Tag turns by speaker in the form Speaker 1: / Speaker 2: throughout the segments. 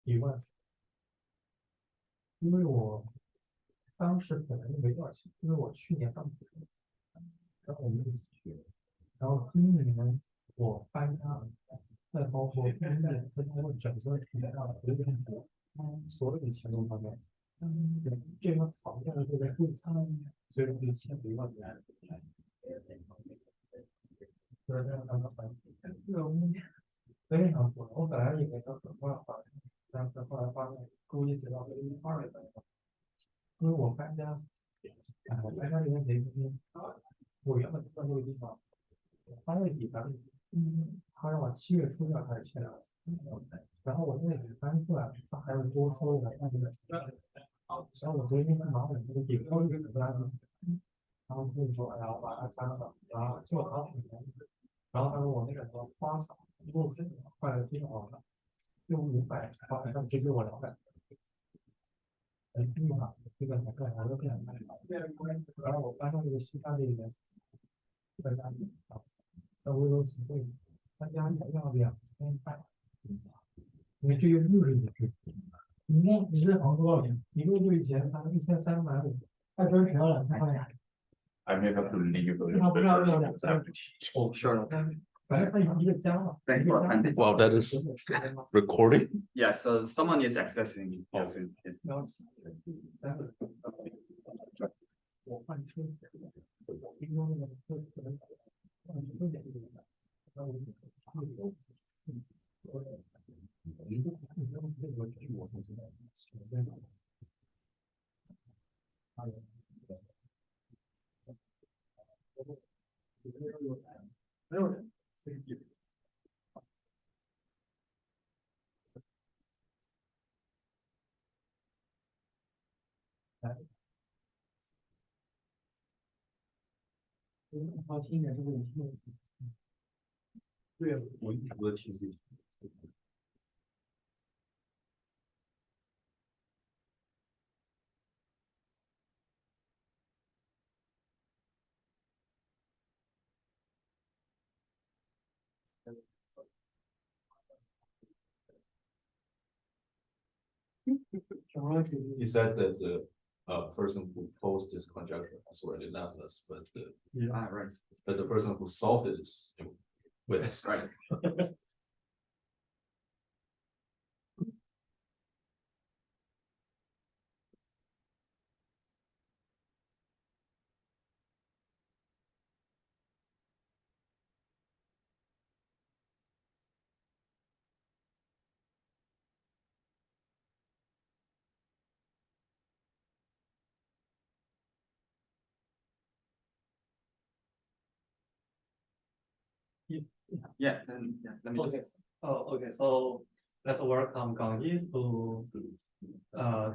Speaker 1: 疑问，因为我当时本来就没多少钱，因为我去年刚学，然后我们一起学，然后今年我搬家了，再包括毕业，再包括整个体验上有点多，所有的钱都方面，这个房价的这个贵差，所以说钱不要钱。就是这样，这个屋非常多。我本来以为它很快还，但是后来发现估计只到1/2的。因为我搬家，我搬家这边没天，我原本住在这个地方8月底咱们，他让我7月初就要开始签2次，然后我现在已经搬出来了，他还要多收我那个，然后我昨天拿我这个顶包就不来了，然后就说哎呀，我把它删了，然后就好几年，然后他说我那个什么花洒，一共是快了挺好的，用500，好像只给我200。地方这个还是变难，然后我搬到这个西山这边，基本上在威罗斯会，他家要2300，因为这个利润也是，你这房租多少钱？你入住以前他1350，他真只要2000块。
Speaker 2: I may have to leave.
Speaker 1: 他不是要200，Oh,
Speaker 2: sure.
Speaker 1: 反正他一个家嘛。
Speaker 2: Wow, that is recording.
Speaker 3: Yeah, so someone is accessing it. Yes.
Speaker 1: 我换车，听说那个车可能换车点这个，然后没有人，好听一点，这个听。对，
Speaker 2: 我一直都听这个。He said that the person who posed this conjecture has already left us, but
Speaker 3: Right.
Speaker 2: but the person who solved it is still with us.
Speaker 3: Right. Yeah, let me
Speaker 1: Okay.
Speaker 3: just.
Speaker 1: Okay. So let's welcome Gangyi to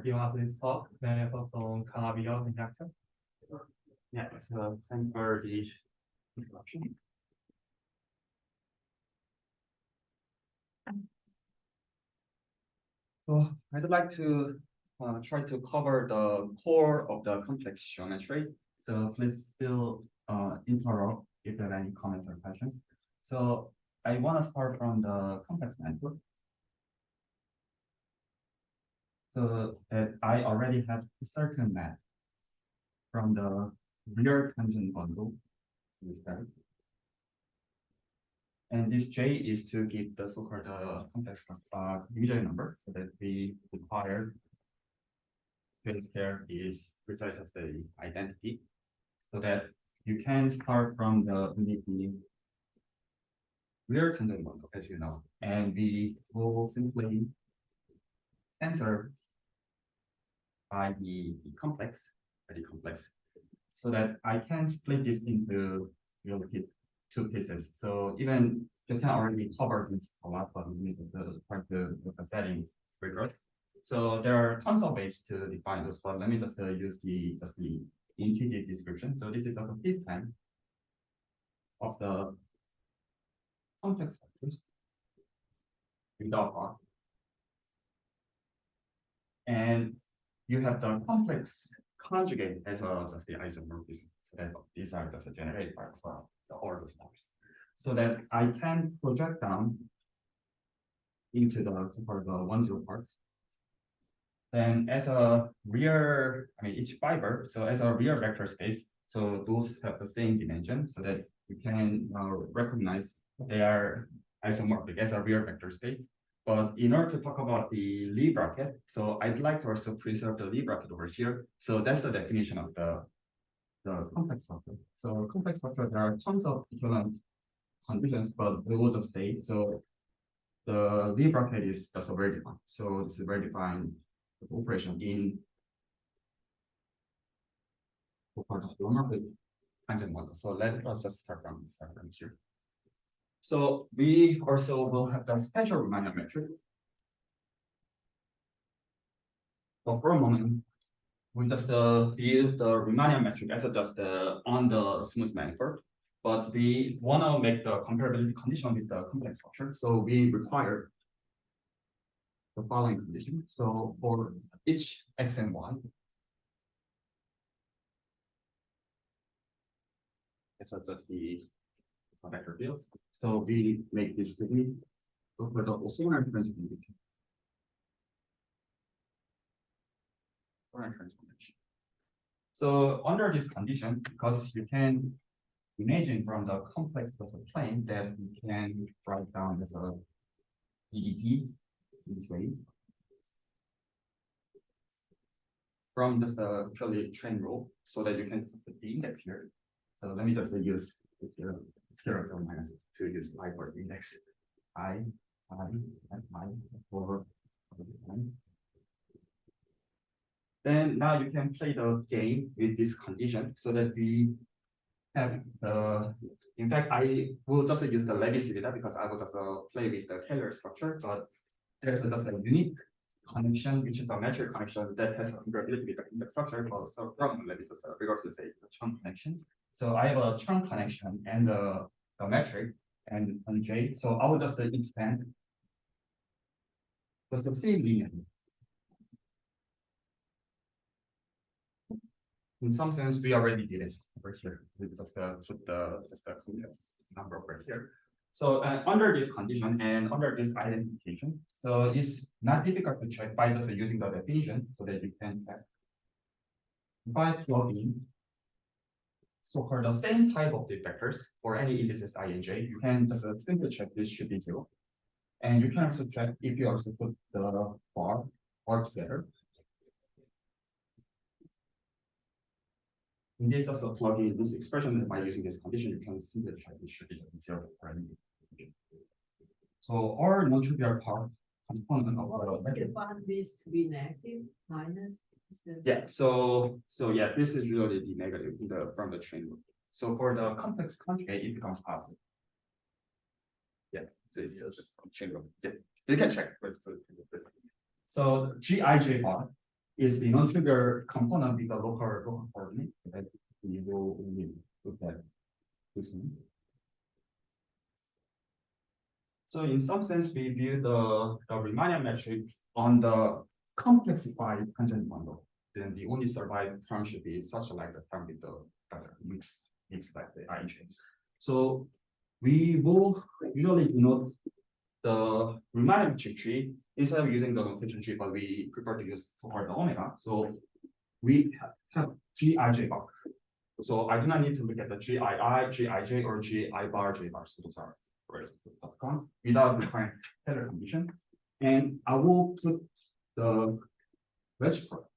Speaker 1: give us this talk. Manifolds on Calabi Conjecture.
Speaker 3: Yeah, so thanks for the introduction. So I'd like to try to cover the core of the complex geometry. So please feel interrupt if you have any comments or questions. So I want to start from the complex network. So that I already have a certain map from the real tangent bundle. And this J is to give the so-called complex usual number, so that we require field here is precisely as the identity, so that you can start from the real tangent bundle, as you know, and we will simply answer by the complex, so that I can split this into really 2 pieces. So even you can already cover this a lot, but we need to try to look at setting rigorous. So there are tons of ways to define those, but let me just use the intuitive description. So this is just a piece plan of the complex factors without R. And you have the complex conjugate as just the isomorphism. So that these are just generated by the order forms. So that I can project down into the so-called 1-0 part. Then as a real, each fiber, so as a real vector space, so those have the same dimension, so that you can recognize they are isomorphic as a real vector space. But in order to talk about the Lie bracket, so I'd like to also preserve the Lie bracket over here. So that's the definition of the complex structure. So complex structure, there are tons of equivalent conditions, but we will just say, so the Lie bracket is just a very defined. So it's a very defined operation in for the holomorphic tangent model. So let us just start from here. So we also will have the special Riemannian metric. So for a moment, we just view the Riemannian metric as just on the smooth manifold, but we want to make the comparability condition with the complex structure. So we require the following condition. So for each x and y, it's just the vector fields. So we make this to be so for the orthogonal transformation. So under this condition, because you can imagine from the complex plus plane that we can write down as a EDC this way. From just a purely chain rule, so that you can just put the index here. So let me just use this here, scalar zone minus to use I for the index. I for this one. Then now you can play the game with this condition so that we have the, in fact, I will just use the legacy data because I will just play with the Kähler structure, but there's just a unique connection, which is a metric connection that has a comparability with the structure. So from, let me just rigorously say the Chern connection. So I have a Chern connection and the metric and J. So I will just expand just the same linear. In some sense, we already did it over here. We just put the complex number over here. So under this condition and under this identification, so it's not difficult to check by just using the definition so that you can check. By plugging so-called the same type of the vectors for any indices I and j, you can just simply check this should be 0. And you can also check if you also put the bar all together. Indeed, just plug in this expression by using this condition, you can see that it should be 0 for any. So our non-trivial part component of the metric.
Speaker 4: You want this to be negative minus.
Speaker 3: Yeah, so yeah, this is really the negative from the chain rule. So for the complex conjugate, it becomes positive. Yeah, this is chain rule. Yeah, you can check. So Gij bar is the non-trivial component with the local coordinate that we will look at this one. So in some sense, we view the Riemannian metric on the complexified tangent bundle. Then the only surviving term should be such like the term with the mix like the I change. So we will usually denote the Riemannian metric tree instead of using the notation tree, but we prefer to use so-called the omega. So we have Gij bar. So I do not need to look at the Gii, Gij, or Gi bar, J bar. So those are without requiring Kähler condition. And I will put the wedge product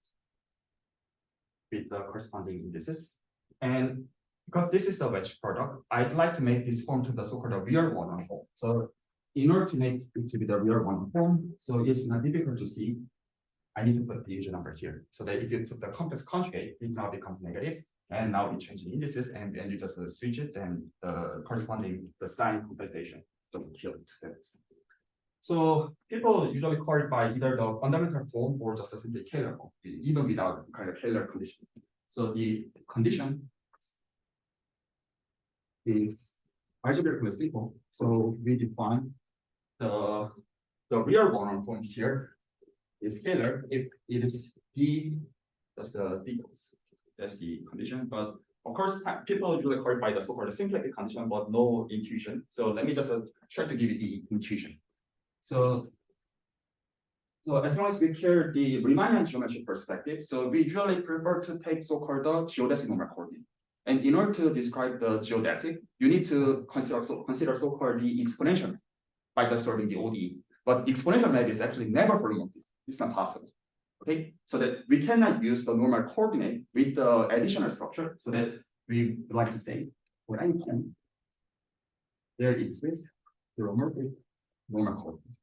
Speaker 3: with the corresponding indices. And because this is the wedge product, I'd like to make this form to the so-called real one form. So in order to make it to be the real one form, so it's not difficult to see, I need to put the usual number here. So that if you took the complex conjugate, it now becomes negative. And now it changes the indices, and then you just switch it, and the corresponding the sign compensation doesn't kill it. So people usually call it by either the fundamental form or just a simply Kähler form, even without kind of Kähler condition. So the condition is algebraically simple. So we define the real one form here is Kähler if it is D, that's the D codes. That's the condition. But of course, people usually call it by the so-called symplectic condition, but no intuition. So let me just try to give you the intuition. So So as long as we care the Riemannian geometric perspective, so we usually prefer to take so-called the geodesic normal coordinate. And in order to describe the geodesic, you need to consider so-called the exponential by just solving the ODE. But exponential map is actually never holomorphic. It's not possible. Okay, so that we cannot use the normal coordinate with the additional structure, so that we would like to say for any point there exists the holomorphic normal coordinate.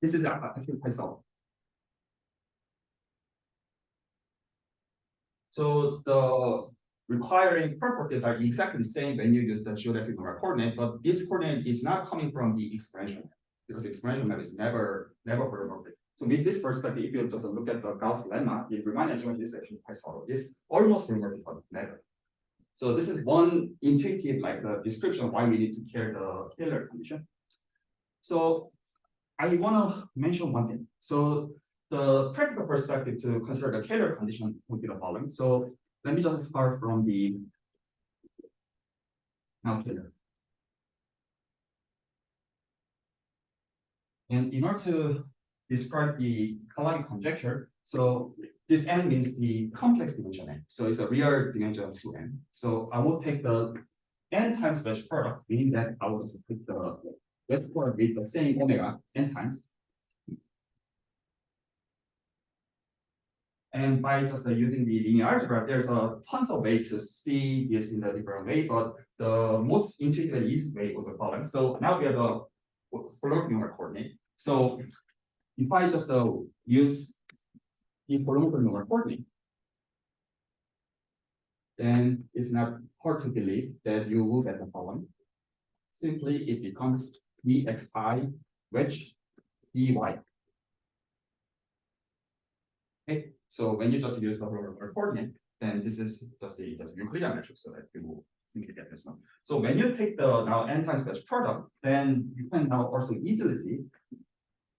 Speaker 3: This is actually quite solid. So the requiring properties are exactly the same when you use the geodesic normal coordinate, but this coordinate is not coming from the exponential map, because exponential map is never holomorphic. So with this perspective, if you just look at the Gauss lemma, the Riemannian geometry is actually quite subtle. It's almost holomorphic, but never. So this is one intuitive description of why we need to care the Kähler condition. So I want to mention one thing. So the practical perspective to consider the Kähler condition would be the following. So let me just start from the now Kähler. And in order to describe the Calabi conjecture, so this n means the complex dimension n. So it's a real dimension of 2n. So I will take the n times wedge product, meaning that I will just put the wedge product with the same omega n times. And by just using the linear algebra, there's a tons of ways to see this in a different way, but the most intuitive and easiest way was the following. So now we have a holomorphic normal coordinate. So if I just use the holomorphic normal coordinate, then it's not hard to believe that you will get the following. Simply, it becomes dxi wedge dy. Okay, so when you just use the holomorphic coordinate, then this is just the Euclidean metric, so that you will simply get this one. So when you take the now n times wedge product, then you can now also easily see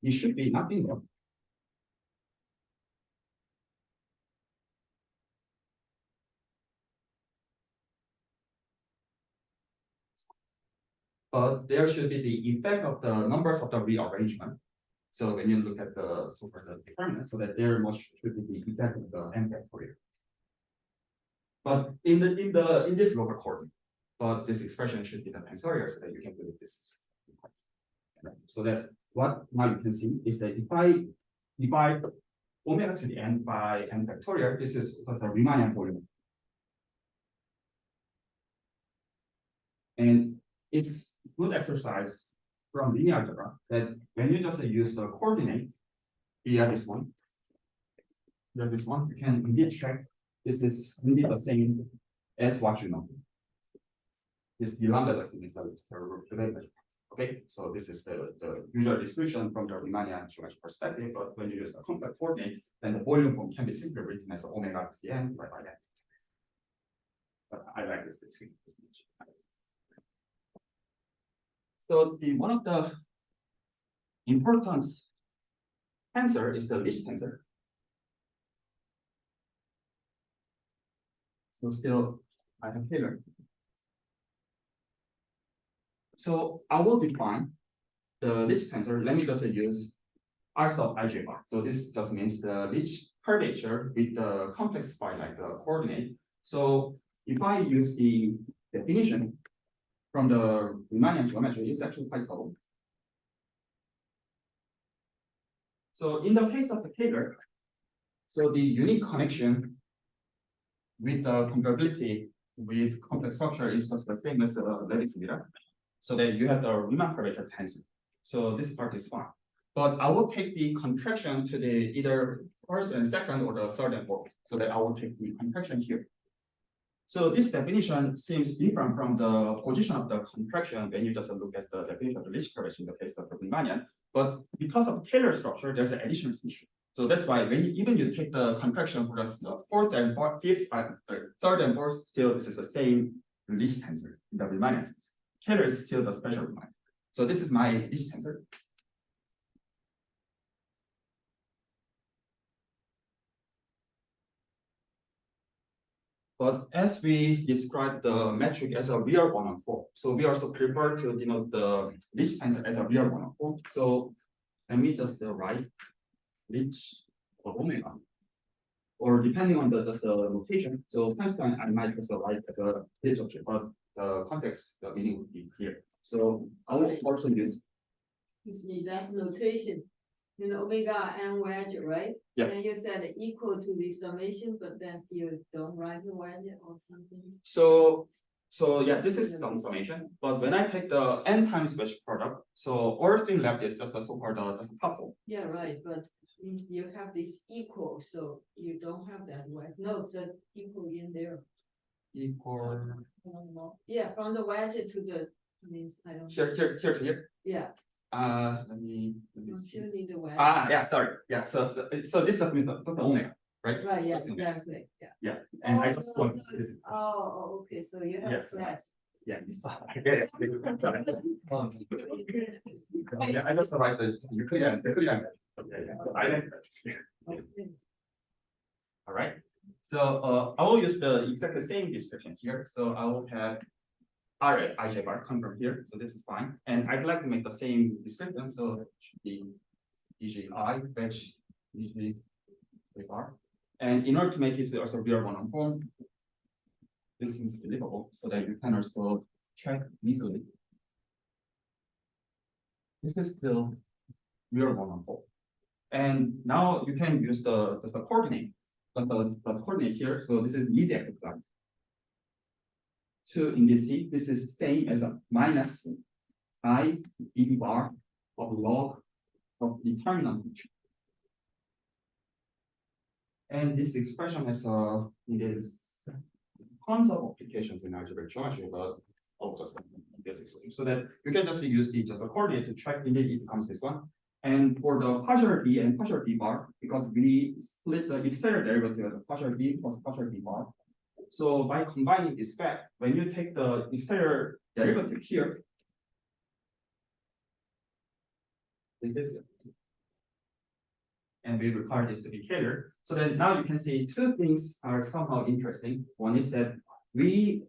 Speaker 3: it should be nothing more. But there should be the effect of the numbers of the rearrangement. So when you look at the so-called determinant, so that there must should be the effect of the n factorial. But in this lower coordinate, but this expression should be the tensorial, so that you can do this. So that what now you can see is that if I divide omega to the n by n factorial, this is just a Riemannian volume. And it's good exercise from linear algebra that when you just use the coordinate, here this one, you can indeed check this is indeed the same as what you know. This the lambda just means that it's related. Okay, so this is the usual description from the Riemannian geometric perspective, but when you use a complex coordinate, then the volume form can be simply written as omega to the n right by that. But I like this description. So one of the important tensor is the Ricci tensor. So still, I have Kähler. So I will define the Ricci tensor. Let me just use R sub ij bar. So this just means the Ricci curvature with the complex phi like the coordinate. So if I use the definition from the Riemannian geometry, it's actually quite subtle. So in the case of the Kähler, so the unique connection with the comparability with complex structure is just the same as the Lewis meter. So that you have the Riemann curvature tensor. So this part is fine. But I will take the contraction to the either first and second or the third and fourth. So that I will take the contraction here. So this definition seems different from the position of the contraction when you just look at the definition of the Ricci curvature in the case of the Riemannian. But because of Kähler structure, there's an additional issue. So that's why when you take the contraction for the fourth and fifth, third and fourth, still this is the same Ricci tensor in the Riemannian sense. Kähler is still the special Riemann. So this is my Ricci tensor. But as we describe the metric as a real one-on-4, so we also prefer to denote the Ricci tensor as a real one-on-4. So let me just write H of omega. Or depending on just the notation, so times one I might just write as a H of J, but the context, the meaning would be here. So I will also use.
Speaker 4: Excuse me, that notation, omega and wedge, right?
Speaker 3: Yeah.
Speaker 4: And you said equal to the summation, but then you don't write the wedge or something.
Speaker 3: So yeah, this is some summation, but when I take the n times wedge product, so all thing left is just a so-called just a couple.
Speaker 4: Yeah, right, but means you have this equal, so you don't have that wedge. No, the equal in there.
Speaker 3: Equal.
Speaker 4: Yeah, from the wedge to the means I don't.
Speaker 3: Here to here.
Speaker 4: Yeah.
Speaker 3: Let me
Speaker 4: Don't
Speaker 3: see.
Speaker 4: you need the wedge?
Speaker 3: Yeah, sorry. Yeah, so this just means just the omega, right?
Speaker 4: Right, yeah,
Speaker 3: Just the omega.
Speaker 4: exactly, yeah.
Speaker 3: Yeah, and I
Speaker 4: Oh,
Speaker 3: just
Speaker 4: no,
Speaker 3: want
Speaker 4: no,
Speaker 3: this.
Speaker 4: okay, so you have
Speaker 3: Yes.
Speaker 4: less.
Speaker 3: Yeah, I get it. Sorry. Yeah, I just write the Euclidean. I didn't.
Speaker 4: Okay.
Speaker 3: All right. So I will use the exactly same description here. So I will have IJ bar come from here. So this is fine. And I'd like to make the same description. So it should be EGI fetch EG bar. And in order to make it also real one form, this is believable so that you can also check easily. This is still real one form. And now you can use the coordinate. The coordinate here, so this is easy exercise. 2 in this C, this is same as a minus I dB bar of log of determinant. And this expression has tons of applications in algebraic geometry, but just this expression. So that you can just use the coordinate to check indeed it becomes this one. And for the partial B and partial B bar, because we split the exterior derivative as a partial B plus partial B bar. So by combining this fact, when you take the exterior derivative here, this is it. And we require this to be Kähler. So then now you can see two things are somehow interesting. One is that we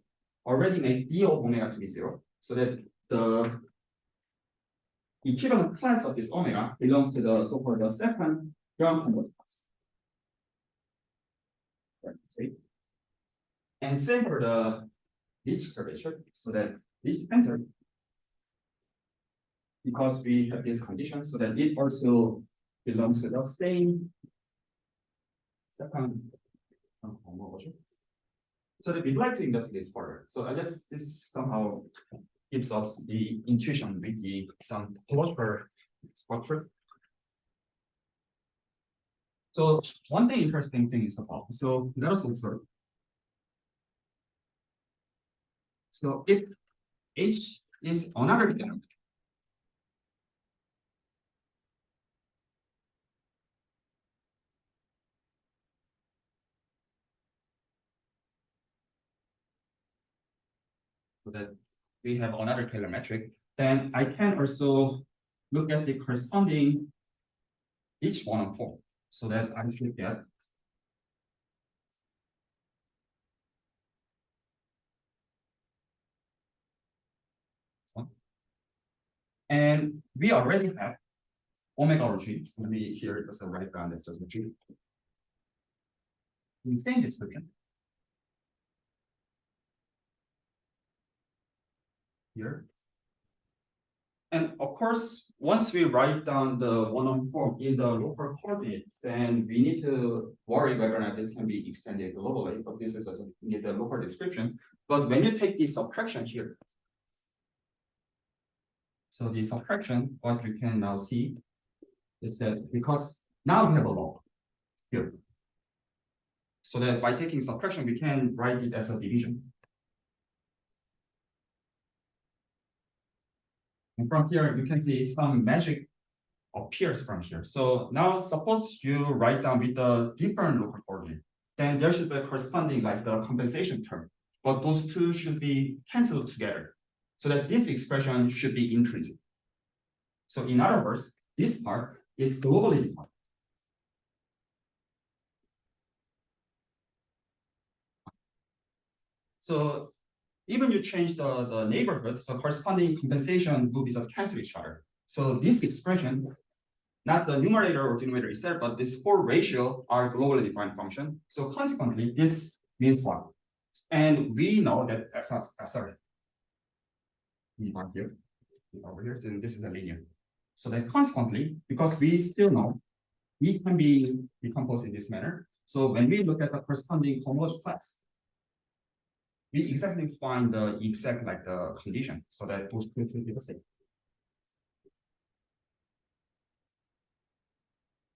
Speaker 3: already made d of omega to be 0, so that the equivalent class of this omega belongs to the so-called the second ground converter class. Right, and same for the Ricci curvature, so that this tensor, because we have this condition, so that it also belongs to the same second. So that we'd like to investigate this further. So I guess this somehow gives us the intuition with some closure structure. So one thing interesting thing is about. So let us observe. So if H is another element, so that we have another Kähler metric, then I can also look at the corresponding each one form, so that I should get one. And we already have omega or G. So let me here just write down this just a G. In the same description. Here. And of course, once we write down the one-on form in the local coordinate, then we need to worry whether or not this can be extended globally, but this is in the local description. But when you take the subtraction here, so the subtraction, what you can now see is that because now we have a log here, so that by taking subtraction, we can write it as a division. And from here, you can see some magic appears from here. So now suppose you write down with the different local coordinate, then there should be a corresponding like the compensation term, but those two should be canceled together so that this expression should be intrinsic. So in other words, this part is globally defined. So even you change the neighborhood, so corresponding compensation will be just cancel each other. So this expression not the numerator or denominator itself, but this whole ratio are globally defined function. So consequently, this means what? And we know that sorry. Here, over here, then this is a linear. So then consequently, because we still know we can be decomposed in this manner. So when we look at the corresponding homology class, we exactly find the exact like the condition so that those two should be the same.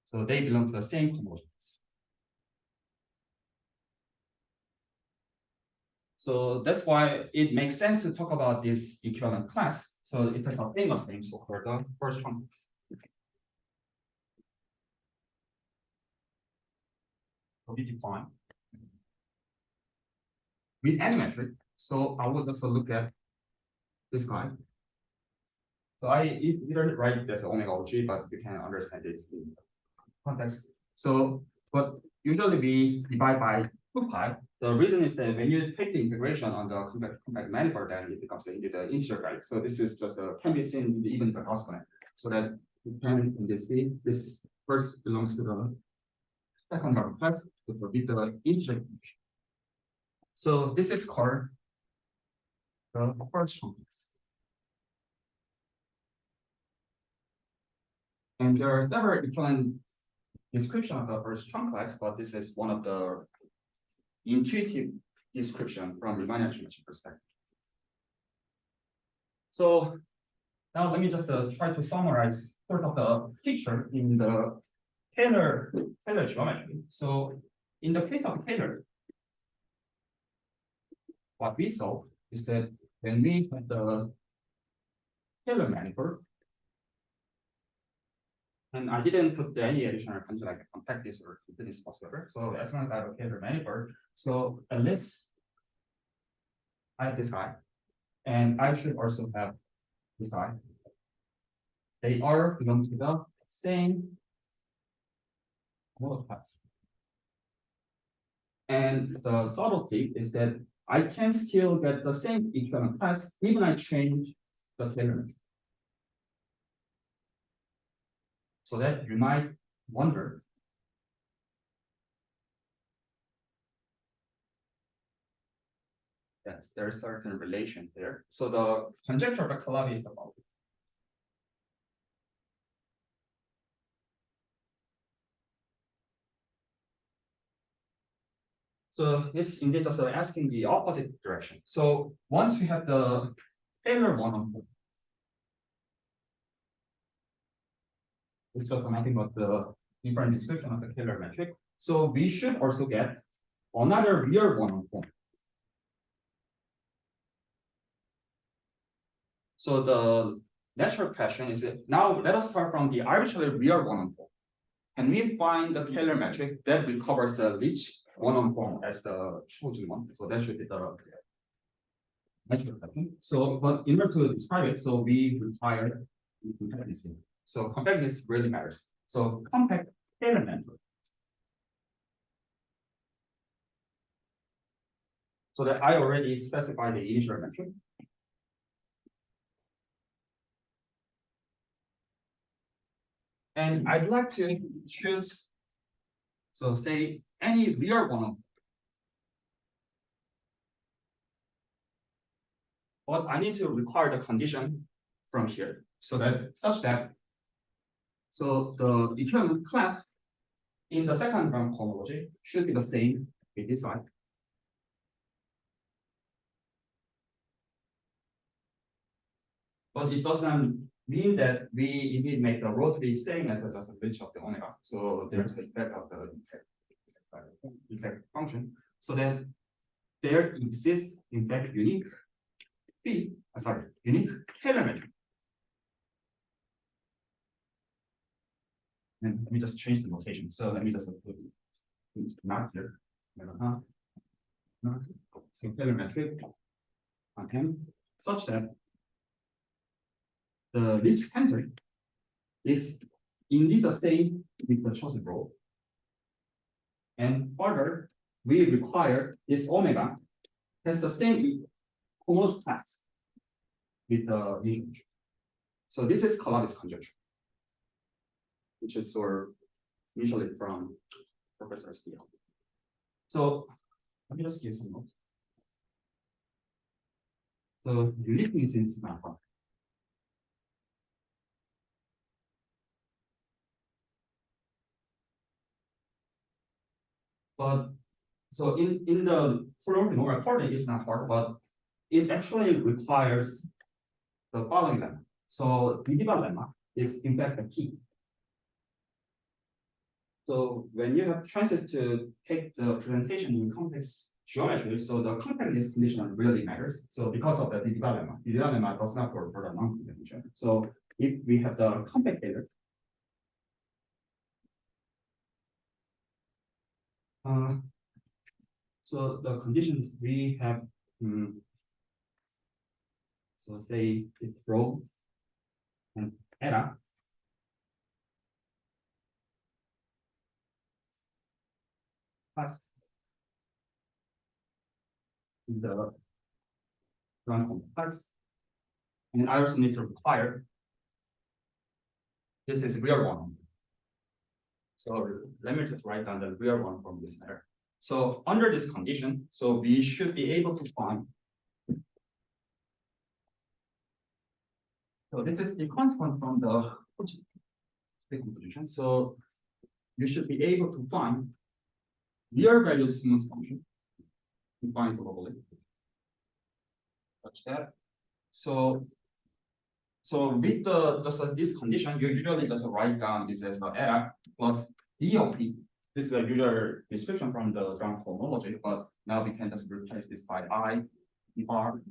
Speaker 3: So they belong to the same homology class. So that's why it makes sense to talk about this equivalent class. So it has a famous name, so called the first Chern class. So we define with any metric. So I will just look at this guy. So I either write this omega or g, but you can understand it in context. So, but usually we divide by 2 pi. The reason is that when you take the integration on the compact manifold, then it becomes the integer value. So this is just can be seen even the Gaussian. So that you can see this first belongs to the second order class with the integer. So this is called the first complex. And there are several different descriptions of the first Chern class, but this is one of the intuitive description from Riemannian geometry perspective. So now let me just try to summarize sort of the picture in the Kähler geometry. So in the case of Kähler, what we saw is that when we have the Kähler manifold, and I didn't put any additional content like compactness or completeness whatsoever. So as long as I have a Kähler manifold, so at least I have this guy, and I should also have this guy. They are belong to the same model class. And the subtlety is that I can still get the same equivalent class even I change the Kähler metric. So that you might wonder, yes, there's certain relation there. So the conjecture of the Calabi is the following. So this indeed just asking the opposite direction. So once we have the Kähler one-on-one, it's just nothing but the different description of the Kähler metric. So we should also get another real one-on-one. So the natural question is that now let us start from the arbitrary real one-on-one. Can we find the Kähler metric that recovers the Ricci one-on-one as the chosen one? So that should be the natural question. So, but in order to describe it, so we require compactness. So compactness really matters. So compact Kähler metric. So that I already specified the initial metric. And I'd like to choose, so say any real one. But I need to require the condition from here so that such that, so the equivalent class in the second round homology should be the same with this one. But it doesn't mean that we indeed make the rotary same as just a bridge of the omega. So there's the effect of the exact function. So then there exists in fact unique Kähler metric. And let me just change the notation. So let me just put not here. So Kähler metric on M such that the Ricci tensor is indeed the same with the chosen rho. And further, we require this omega has the same homology class with the linear. So this is Calabi's conjecture. which is sourced initially from Professor Steele. So let me just give some notes. So uniqueness is not hard. But so in the no recording is not hard, but it actually requires the following lemma. So medieval lemma is in fact the key. So when you have chances to take the presentation in complex geometry, so the compactness condition really matters. So because of the medieval lemma does not work for the non-compact condition. So if we have the compact Kähler, so the conditions we have, so say it's rho and eta. Plus the ground plus, and I also need to require this is real one. So let me just write down the real one from this matter. So under this condition, so we should be able to find. So this is the consequence from the decomposition. So you should be able to find real value smooth function defined globally. Such that. So with the just this condition, you usually just write down this as the eta plus d of p. This is a usual description from the ground homology, but now we can just replace this by I, r.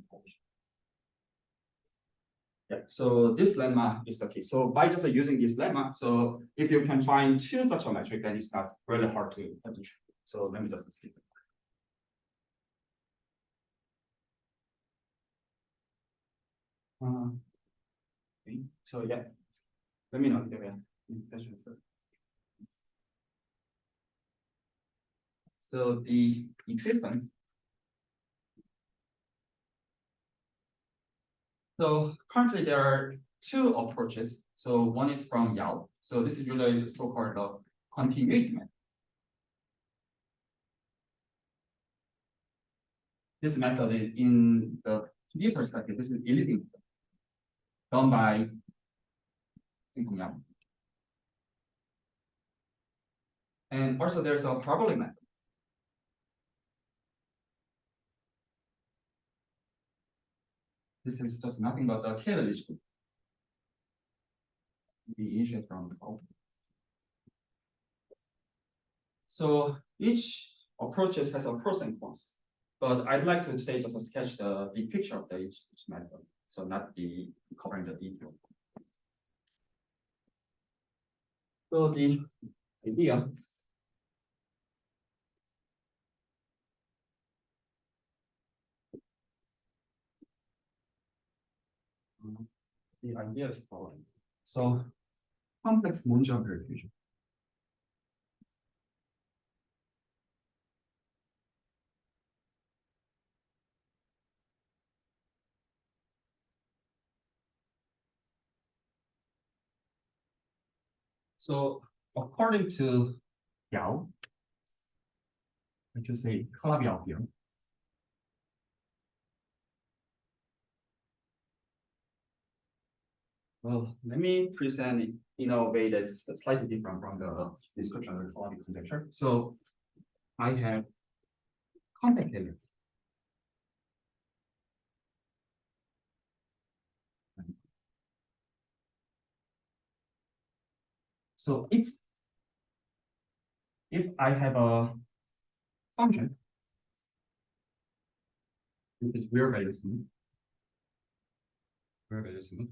Speaker 3: Yeah, so this lemma is the key. So by just using this lemma, so if you can find two such a metric, then it's not really hard to establish. So let me just skip it. Okay. So yeah, let me know if you have any questions. So the existence. So currently there are two approaches. So one is from Yao. So this is really so-called the continuity method. This method is in the 2D perspective, this is elliptic method done by Yao. And also there's a parabolic method. This is just nothing but the Kähler distribution. We initiate from the top. So each approach has a pros and cons. But I'd like to today just sketch the big picture of each method. So not the covering the detail. So the idea is following. So complex modular diffusion. So according to Yao, let's just say Calabi here. Well, let me present it in a way that's slightly different from the description of the Calabi conjecture. So I have compact Kähler. So if I have a function which is very smooth,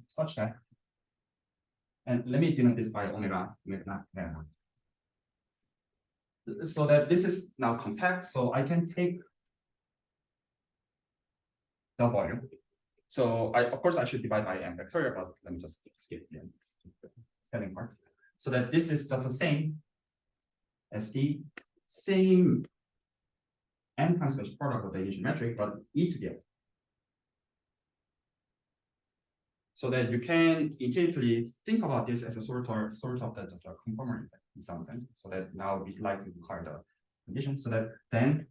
Speaker 3: such that, and let me denote this by omega. So that this is now compact, so I can take the volume. So of course I should divide by n factorial, but let me just skip the spelling part. So that this is just the same as the same n times special product of the initial metric, but e to the n. So that you can intuitively think about this as a sort of just a conformal effect in some sense. So that now we'd like to require the condition so that then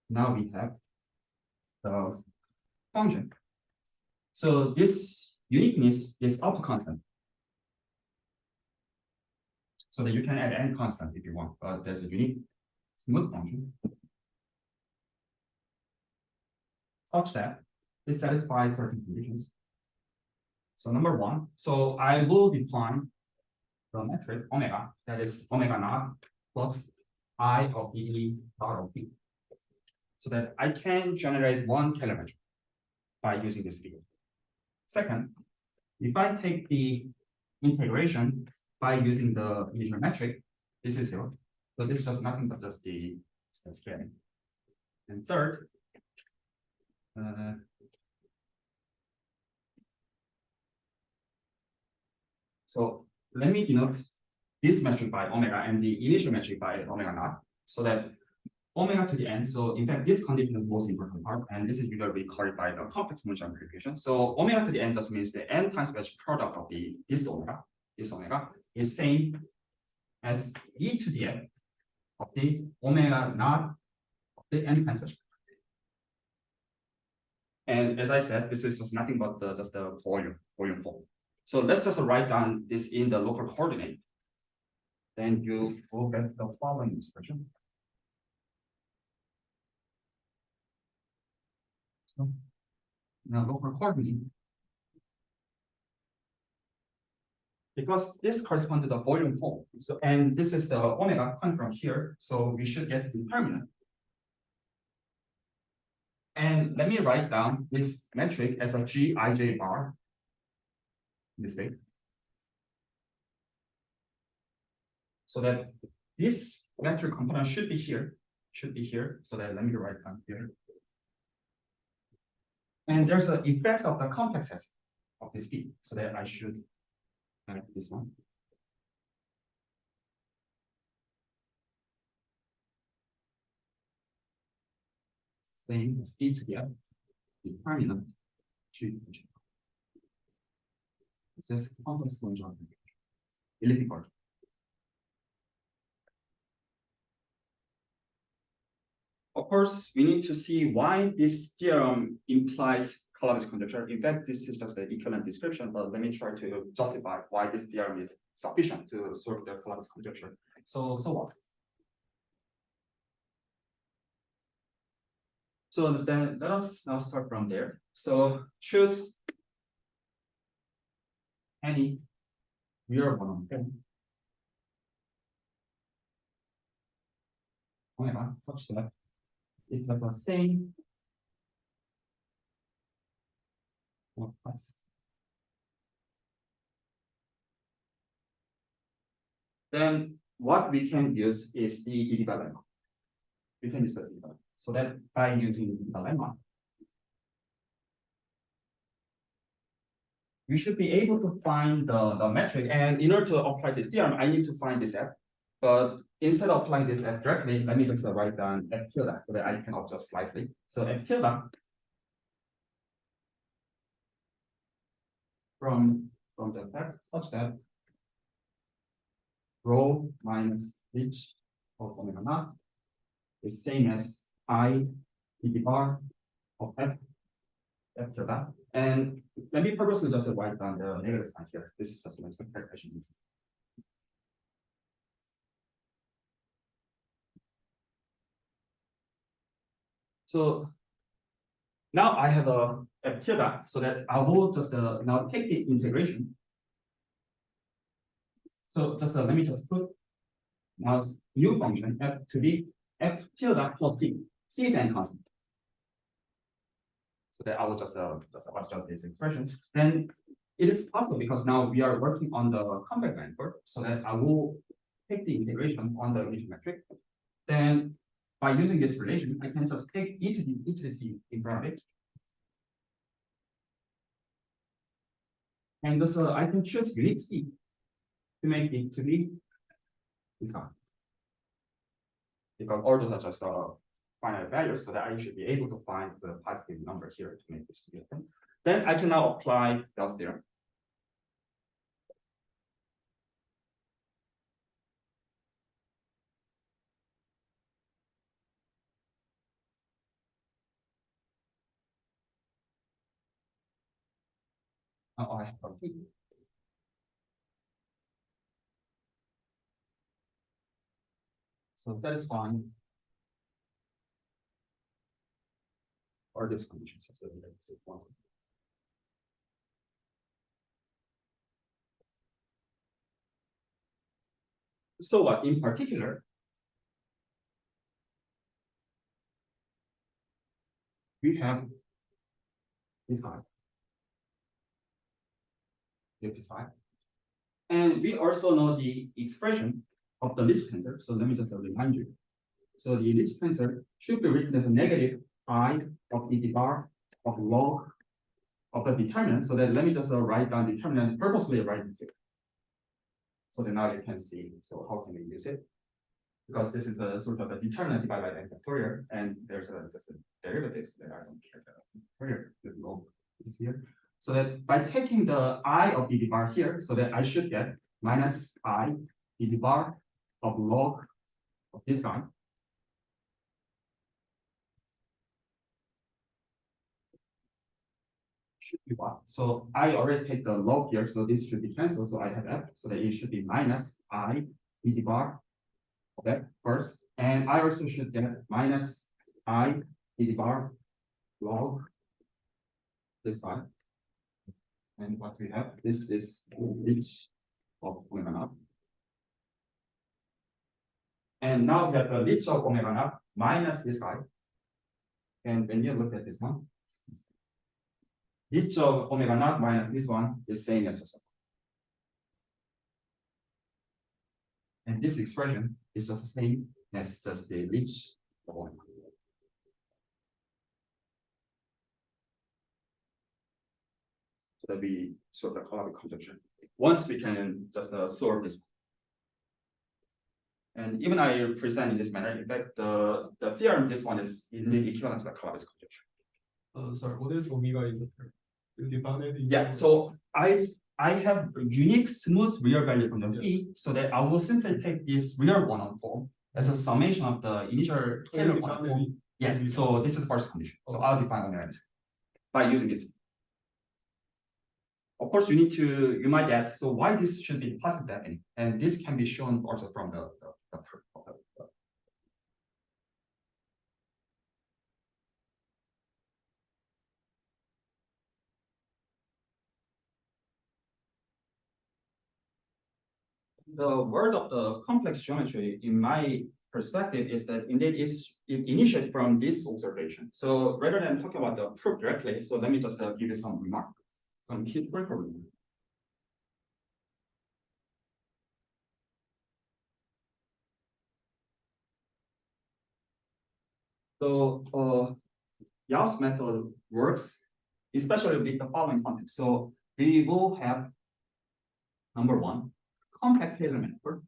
Speaker 3: now we have the function. So this uniqueness is auto constant. So that you can add any constant if you want, but there's a unique smooth function such that it satisfies certain conditions. So number one, so I will define the metric omega, that is omega naught plus I of d dot of b. So that I can generate one Kähler metric by using this field. Second, if I take the integration by using the initial metric, this is 0. So this is just nothing but just the scaling. And third, so let me denote this metric by omega and the initial metric by omega naught, so that omega to the n. So in fact, this condition is the most important part, and this is usually called by the complex motion amplification. So omega to the n just means the n times wedge product of this omega is same as e to the n of the omega naught of the n times wedge. And as I said, this is just nothing but just the volume form. So let's just write down this in the local coordinate. Then you will get the following expression. So now local coordinate. Because this corresponds to the volume form. So and this is the omega coming from here. So we should get the determinant. And let me write down this metric as a Gij bar in this way. So that this metric component should be here. So that let me write down here. And there's an effect of the complexes of this B. So that I should have this one. Same as E to the F, determinant G. This is complex motion elliptic. Of course, we need to see why this theorem implies Calabi conjecture. In fact, this is just an equivalent description, but let me try to justify why this theorem is sufficient to solve the Calabi conjecture. So what? So then let us now start from there. So choose any real one omega such that it has the same plus. Then what we can use is the lemma. We can use the lemma. So that by using the lemma, we should be able to find the metric. And in order to apply the theorem, I need to find this f. But instead of applying this f directly, let me just write down f tilde so that I can adjust slightly. So f tilde from the fact such that rho minus h of omega naught is same as I d bar of f tilde. And let me purposely just write down the negative sign here. This just makes the calculation easy. So now I have a f tilde, so that I will just now take the integration. So just let me just put now new function f to be f tilde plus c. C is n constant. So that I will just adjust this expression. Then it is possible because now we are working on the complex manifold, so that I will take the integration on the initial metric. Then by using this relation, I can just take e to the c in front of it. And just I can choose unique c to make it to be this one. Because all those are just finite values, so that I should be able to find the positive number here to make this to be a thing. Then I can now apply Gauss theorem. Oh, I have a key. So satisfying or this condition. So let's say one. So what in particular, we have this guy. And we also know the expression of the Ricci tensor. So let me just remind you. So the Ricci tensor should be written as a negative I of the bar of log of the determinant. So that let me just write down determinant, purposely write this here. So that now you can see. So how can we use it? Because this is a sort of a determinant divided by n factorial, and there's just a derivatives that I don't care about. Here, the log is here. So that by taking the I of the bar here, so that I should get minus I the bar of log of this guy. Should be what? So I already take the log here, so this should be canceled. So I have f, so that it should be minus I the bar of that first, and I also should get minus I the bar log this guy. And what we have, this is Ricci of omega naught. And now we have the Ricci of omega naught minus this guy. And when you look at this one, Ricci of omega naught minus this one is same as this. And this expression is just the same as just the Ricci of omega naught. So that we solve the Calabi conjecture. Once we can just solve this. And even I present in this manner, in fact, the theorem, this one is indeed equivalent to the Calabi conjecture.
Speaker 1: Sorry, what is omega in the term? You define it?
Speaker 3: Yeah, so I have a unique smooth real value from the P, so that I will simply take this real one-on form as a summation of the initial Kähler one-on form. Yeah, so this is the first condition. So I'll define omega by using this. Of course, you might ask, so why this should be positive definite? And this can be shown also from the proof. The word of the complex geometry, in my perspective, is that indeed it initiates from this observation. So rather than talking about the proof directly, so let me just give you some remark, some key remark. So Yau's method works, especially with the following context. So we will have number one, compact Kähler method.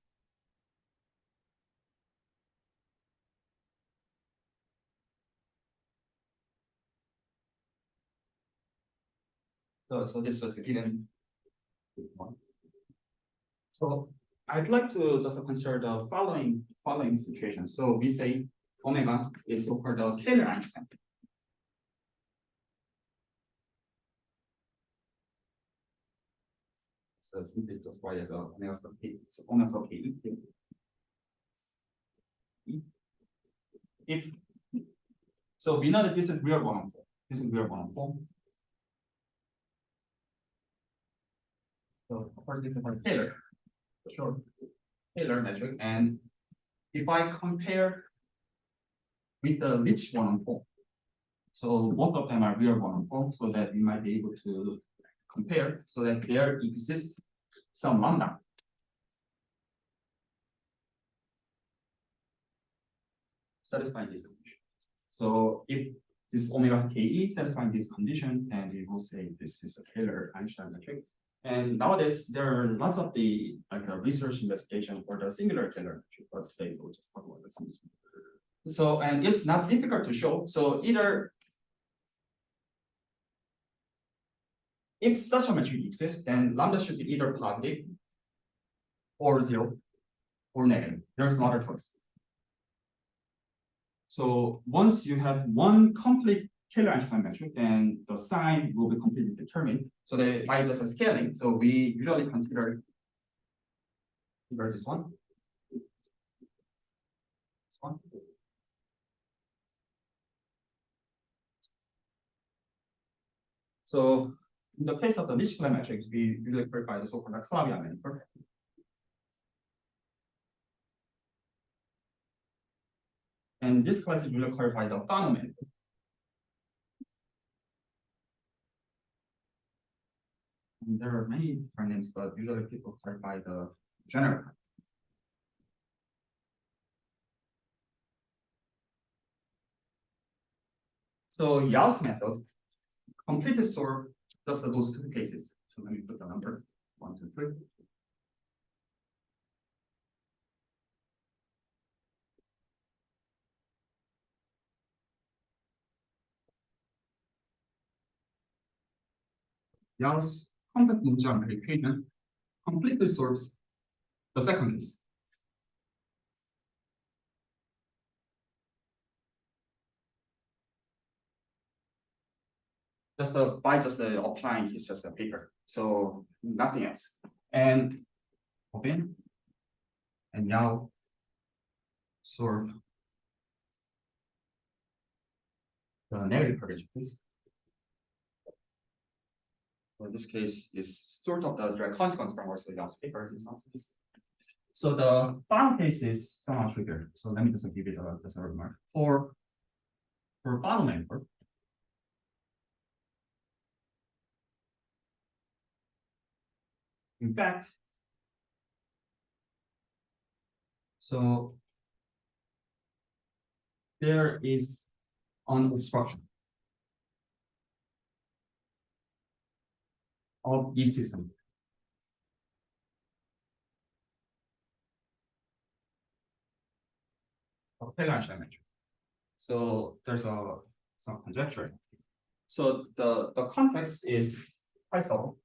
Speaker 3: So this was the given one. So I'd like to just consider the following situation. So we say omega is so-called the Kahler-Einstein. So simply just write as omega sub k. So omega sub k. If so, we know that this is real one-on-form. This is real one-on-form. So of course this is Kähler, sure, Kähler metric. And if I compare with the Ricci one-on-form, so both of them are real one-on-form, so that we might be able to compare, so that there exists some lambda satisfying this condition. So if this omega ke satisfying this condition, then we will say this is a Kähler-Einstein metric. And nowadays there are lots of the research investigation for the singular Kähler metric, but today we'll just talk about this. So and it's not difficult to show. So either if such a matrix exists, then lambda should be either positive or 0 or negative. There's no other choice. So once you have one complete Kähler-Einstein metric, then the sign will be completely determined. So that by just a scaling, so we usually consider this one. This one. So in the case of the Ricci matrix, we usually verify the so-called Calabi manifold. And this class is usually clarified the Fano manifold. And there are many different names, but usually people clarify the general. So Yau's method completely solve just those two cases. So let me put the number 1, 2, 3. Yau's compact geometry equation completely solves the second case. Just by applying his just a paper, so nothing else. And open, and now solve the negative curvature case. So in this case is sort of the direct consequence from also Yau's paper in some sense. So the final case is somewhat trickier. So let me just give it just a remark. For final manifold, in fact, so there is an obstruction of each system. Of Kähler-Einstein metric. So there's some conjecture. So the context is quite subtle.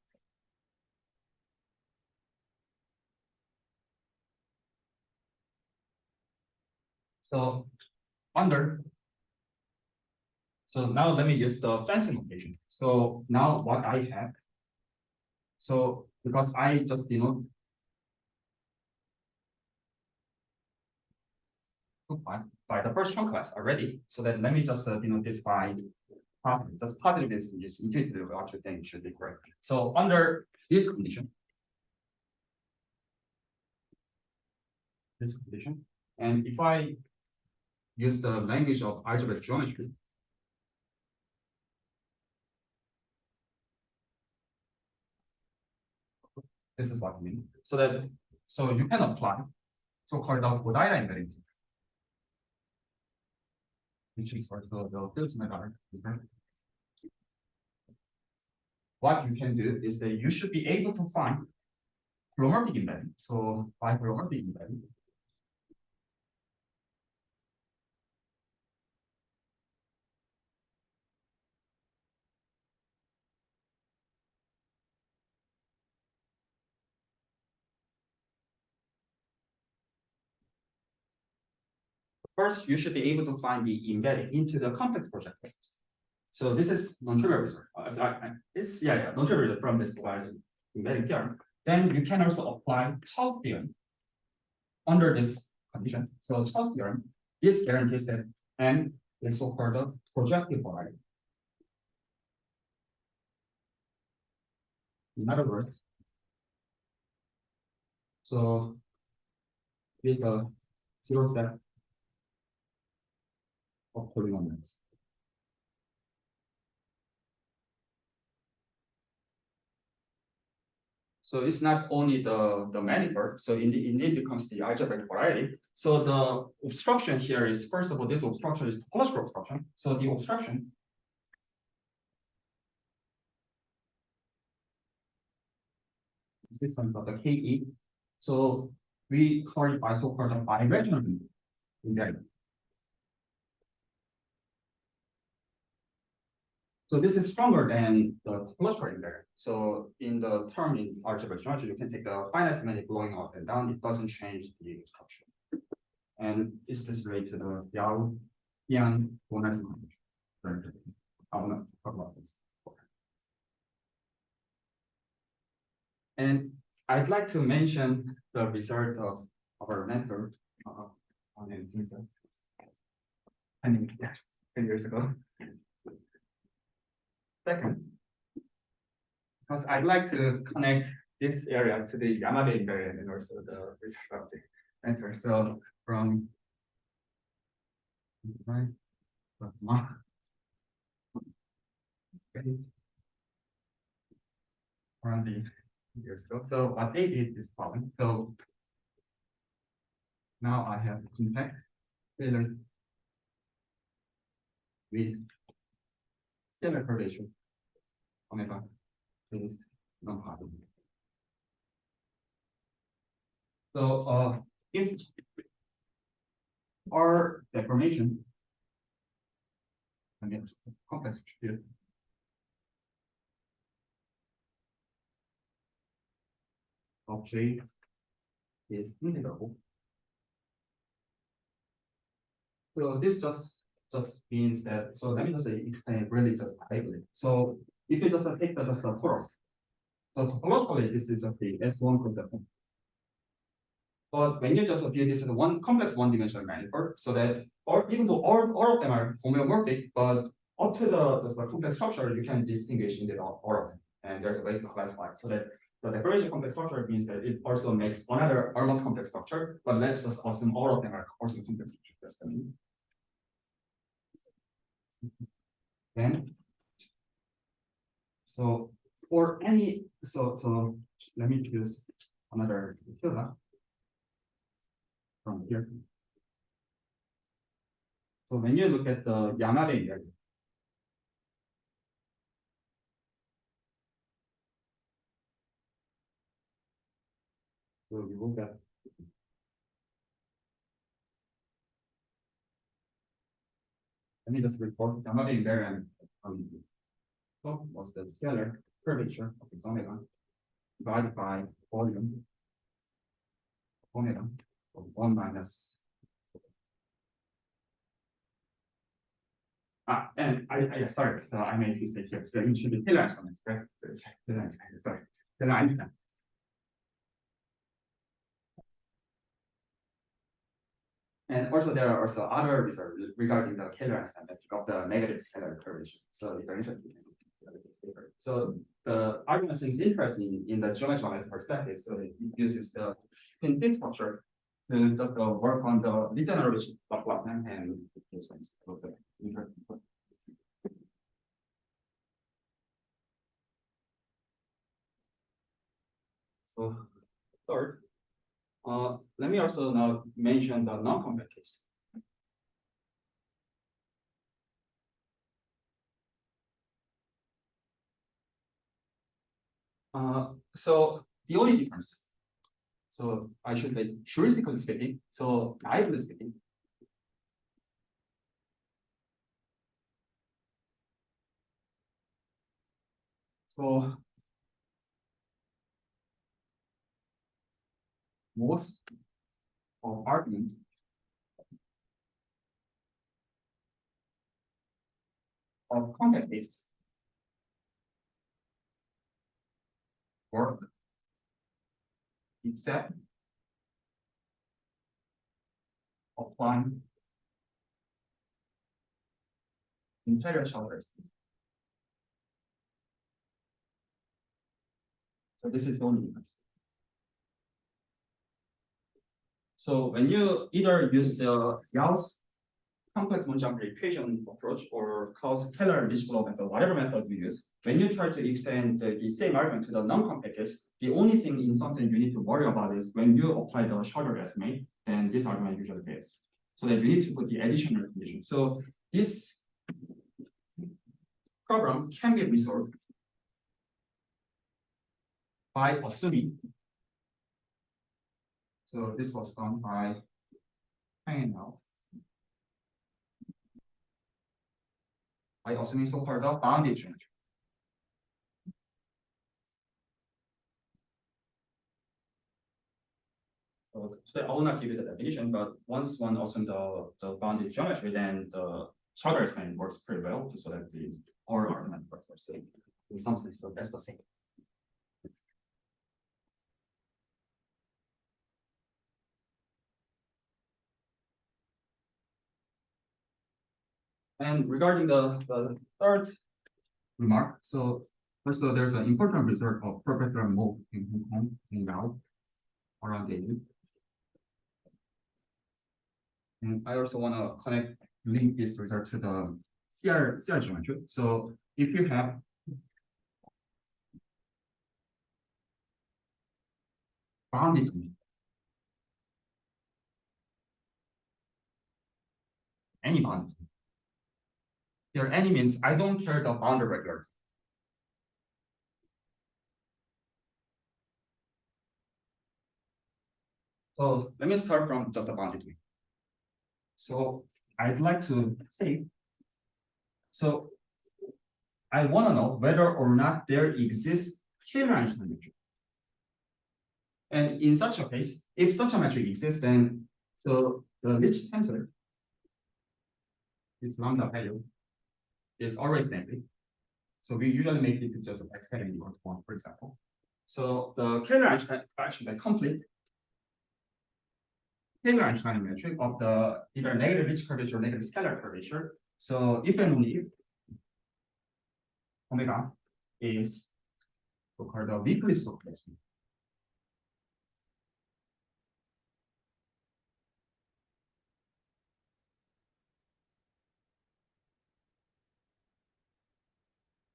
Speaker 3: So so now let me use the fancy notation. So now what I have, so because I just denote by the first chunk class already, so then let me just denote this by positive. Just positive is just intuitively what you think should be correct. So under this condition, and if I use the language of algebraic geometry, this is what I mean. So you can apply so-called Kodaira embedding, which is for the fields method. What you can do is that you should be able to find holomorphic embedding. So by holomorphic embedding, first, you should be able to find the embedding into the complex projective space. So this is non-trivial result. Non-trivial result from this embedding theorem. Then you can also apply Chow theorem under this condition. So Chow theorem, this guarantees that M is so-called projective variety. In other words, so this is a zero set of polynomials. So it's not only the manifold, so indeed becomes the algebraic variety. So the obstruction here is, first of all, this obstruction is topological obstruction. So the obstruction is distance of the KE. So we call it by so-called bidirectional embedding. So this is stronger than the topological invariant. So in the term in algebraic geometry, you can take the finite magnetic blowing up and down. It doesn't change the structure. And this is related to the Gaussian bonus function. I want to talk about this. And I'd like to mention the result of our method on the 10 years ago. Second, because I'd like to connect this area to the Yamabe invariant and also the result of the method. So from right, around the years ago. So what they did is following. So now I have compact Kähler with Kähler curvature omega is non-positive. So if our deformation, I mean complex here, of J is integrable. So this just means that, so let me just explain really just vaguely. So if you just take just the torus, so topologically this is just the S1 concept. But when you just view this as one complex one-dimensional manifold, so that even though all of them are homeomorphic, but up to the just the complex structure, you can distinguish in all of them, and there's a way to classify it. So that the deformation complex structure means that it also makes another almost complex structure, but let's just assume all of them are also complex structure. That's the meaning. Then, so for any, so let me choose another filter from here. So when you look at the Yamabe invariant, so you look at let me just report Yamabe invariant was the scalar curvature of its omega divided by volume omega of 1 minus. And I sorry, so I made a mistake here. So it should be Kähler-Einstein, right? Sorry, Kähler-Einstein. And also there are also other results regarding the Kähler-Einstein that pick up the negative scalar curvature. So if you're interested in this paper. So the argument seems interesting in the geometrical perspective. So it uses the spin structure to just work on the degeneration of Laplace and those things. So third, let me also now mention the non-compact case. So the only difference, so I should say heuristically speaking, so naively speaking, so most of arguments of compact case work except applying interior shutters. So this is the only difference. So when you either use the Gauss complex one-jumper equation approach or Kähler-Ricci method, whatever method you use, when you try to extend the same argument to the non-compact case, the only thing in something you need to worry about is when you apply the Schroeder estimate, then this argument usually fails. So that you need to put the additional condition. So this problem can be resolved by assuming. So this was done by hanging out. by assuming so-called bounded geometry. So I will not give you the definition, but once one assumes the bounded geometry, then the Kähler experiment works pretty well, so that the our argument works the same in some sense. So that's the same. And regarding the third remark, so first of all, there's an important result of perpetual mode in Hong Kong in now around the year. And I also want to link this result to the CR geometry. So if you have bounded any bounded, there any means I don't care the boundary regular. So let me start from just the bounded way. So I'd like to say, so I want to know whether or not there exists Kähler-Einstein metric. And in such a case, if such a metric exists, then so the Ricci tensor, its lambda value, is always negative. So we usually make it to just x having equal to 1, for example. So the Kähler-Einstein actually the complete Kähler-Einstein metric of the either negative Ricci curvature or negative scalar curvature. So if and only if omega is so-called the weakly slope placement.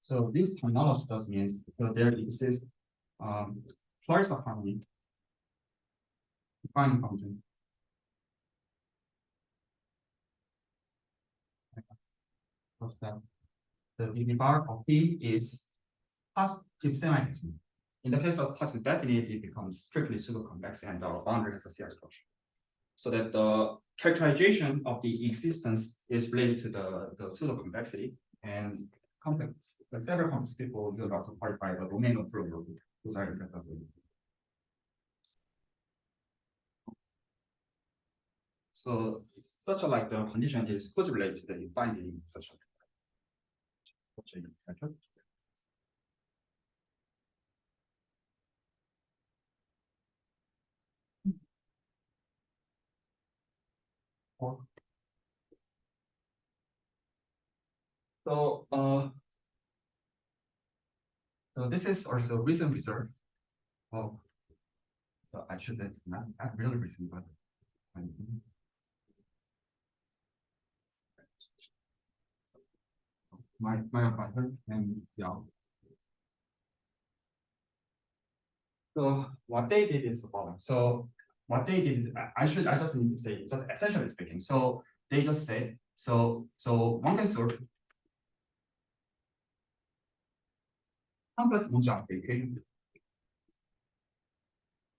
Speaker 3: So this terminology just means that there exists Floris of harmony defining function. The degree bar of P is positive semi-definite. In the case of positive definite, it becomes strictly pseudo-convex and the boundary has a CR structure. So that the characterization of the existence is related to the pseudo-convexity and complex. Like several complex people will also qualify the domain of flow. Those are the so such a like the condition is closely related to the finding such a so this is also recent result. Oh, so actually that's not really recent, but my advisor and yeah. So what they did is the following. So what they did is I just need to say just essentially speaking. So they just said so one can sort complex function application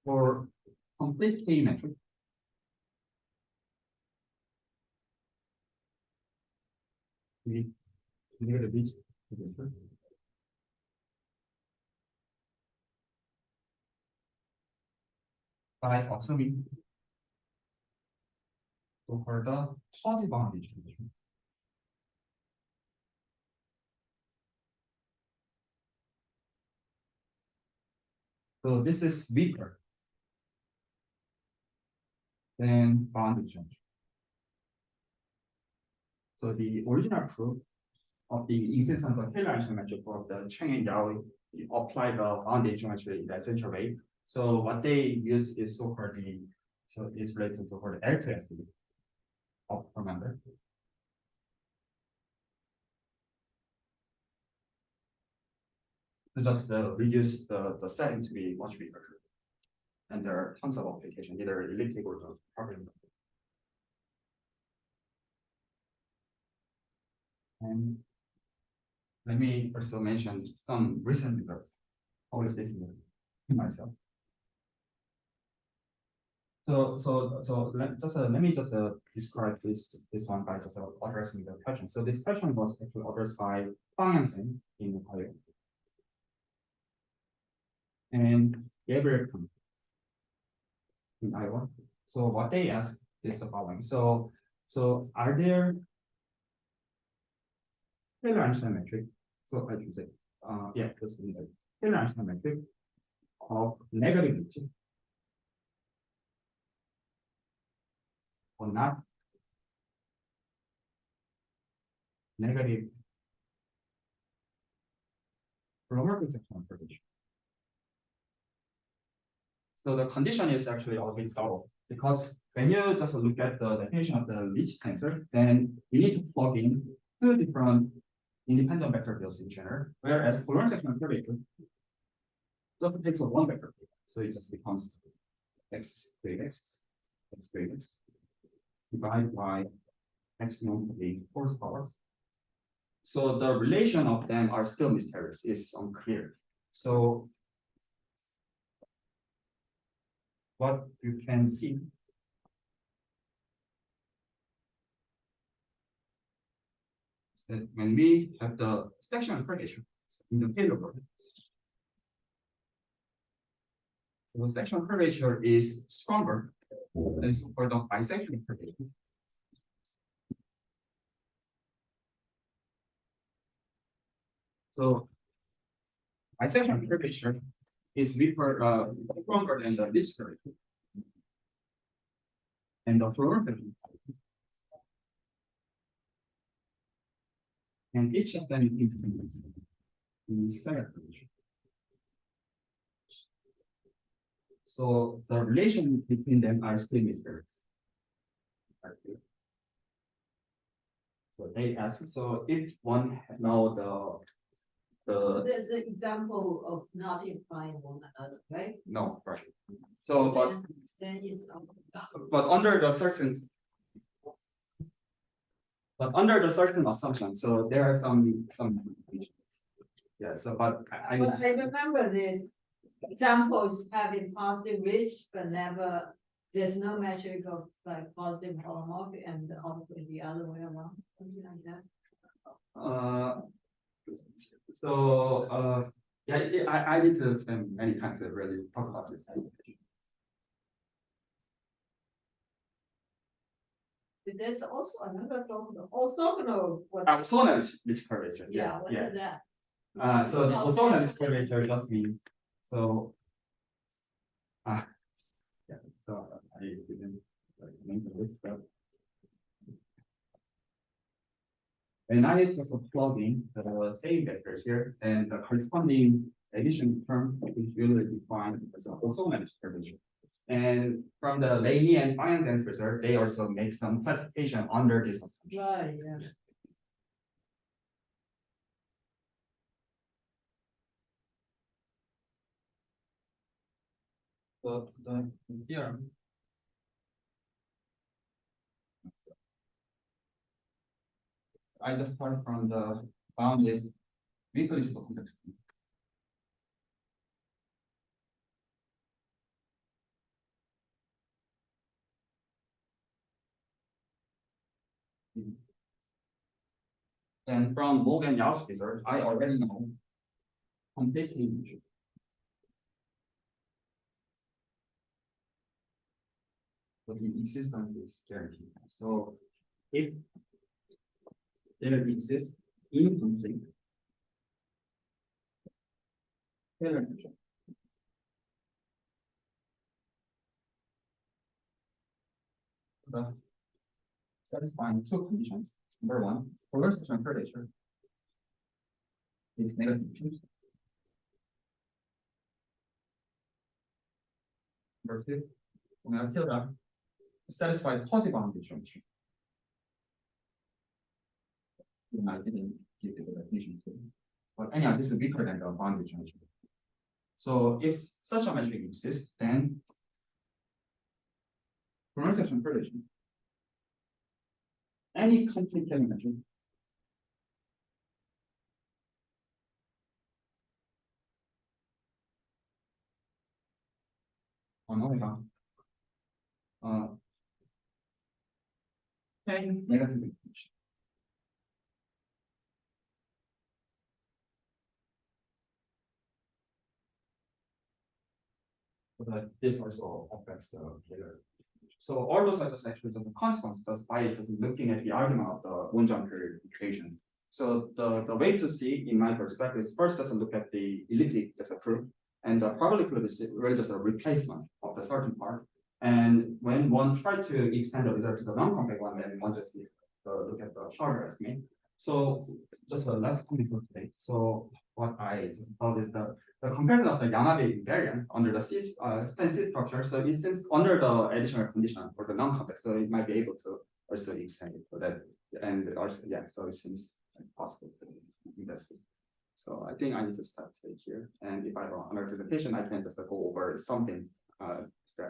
Speaker 3: for complete K metric. We get a bit by assuming so for the positive boundary distribution. So this is weaker than boundary geometry. So the original proof of the existence of Kähler-Einstein metric for the Chern and Yao apply the boundary geometry in the essential way. So what they use is so-called it's related to so-called L2SD of remember. To just reduce the setting to be much bigger. And there are tons of applications, either elliptic or the program. And let me also mention some recent results. Always listening to myself. Let me just describe this one by just addressing the question. So this question was actually addressed by Fang Yang in Ohio and Gabriel in Iowa. So what they asked is the following. So are there Kähler-Einstein metric? So I should say, yeah, this is a Kähler-Einstein metric of negative Ricci or not negative holomorphic sectional curvature. So the condition is actually a bit subtle because when you just look at the definition of the Ricci tensor, then you need to plug in two different independent vector fields in Chern, whereas holomorphic sectional curvature just takes one vector field. So it just becomes x greater x greater x divided by x known to be fourth power. So the relation of them are still mysterious, it's unclear. So what you can see is that when we have the sectional curvature in the Kähler world, the sectional curvature is stronger than for the bisectional curvature. So bisectional curvature is stronger than the Ricci curvature. And the holomorphic. And each of them is in square curvature. So the relation between them are still mysterious. So they ask, so if one know
Speaker 4: There's an example of not implying one another, right?
Speaker 3: no, right. So
Speaker 4: Then it's.
Speaker 3: but under the certain assumption, so there are some yeah, so but I
Speaker 4: remember this examples having positive Ricci, but never, there's no metric of like positive holomorphic and the other way around, something like that.
Speaker 3: Yeah, I need to spend many time to really talk about this.
Speaker 4: There's also another orthogonal.
Speaker 3: Orthogonal Ricci curvature.
Speaker 4: Yeah, what is that?
Speaker 3: So the orthogonal Ricci curvature just means so. Yeah. So I didn't name this, but and I just plug in the same vectors here, and the corresponding addition term is usually defined as an orthogonal Ricci curvature. And from the Leahy and Fine result, they also make some classification under this assumption.
Speaker 4: Right, yeah.
Speaker 3: So the theorem I just start from the bounded weakly complexity. And from Morgan Yau's result, I already know completely. So the existence is guaranteed. So if there exists incomplete Kähler function, satisfying two conditions. Number one, polar section curvature is negative. Number two, omega tilde satisfies positive boundary geometry. I didn't give it a definition, but anyhow, this is weaker than the boundary geometry. So if such a metric exists, then polar section curvature, any complete Kähler metric on omega Okay, negative information. But this also affects the Kähler. So all those are just actually just a consequence just by just looking at the argument of the one-jumper equation. So the way to see in my perspective is first just look at the elliptic just a proof, and the probability is really just a replacement of the certain part. And when one try to extend the result to the non-compact one, then one just needs to look at the shorter estimate. So just a last comment for today. So what I just thought is the comparison of the Yamabe invariant under the span C structure. So it seems under the additional condition for the non-compact, so it might be able to also extend it for that. And also, yeah, so it seems possible to invest. So I think I need to stop here. And if I have another presentation, I can just go over some things.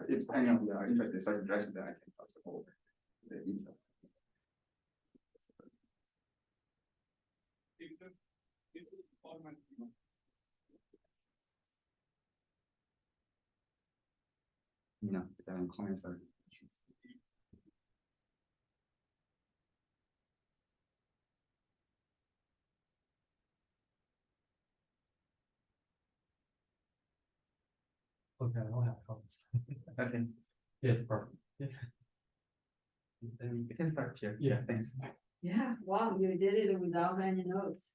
Speaker 3: If any of you are interested in certain direction, then I can also go over the interest. No, then comments are.
Speaker 1: Okay, I don't have comments.
Speaker 3: Okay,
Speaker 1: Yes, perfect. Yeah.
Speaker 3: then we can start here.
Speaker 1: Yeah.
Speaker 3: Thanks.
Speaker 4: Yeah, wow, you did it without any notes.